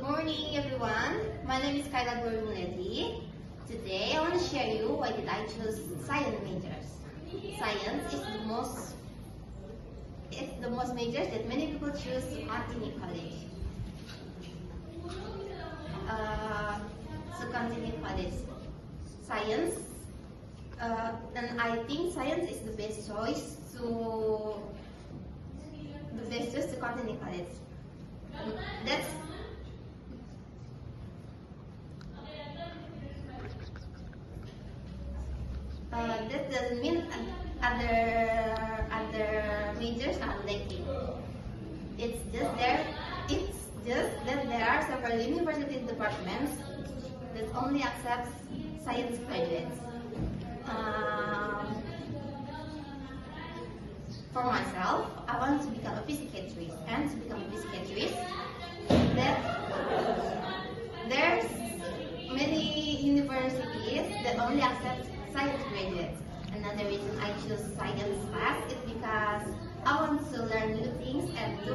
morning, everyone. My name is Kayla Guruneti. Today, I want to share you why did I choose science majors. Science is the most majors that many people choose to continue college. Science, and I think science is the best choice to continue college. That doesn't mean other majors are lacking. It's just that there are several university departments that only accept science graduates. For myself, I want to become a psychiatrist, and to become a psychiatrist, there's many universities that only accept science graduates. Another reason I choose science class is because I want to learn new things and do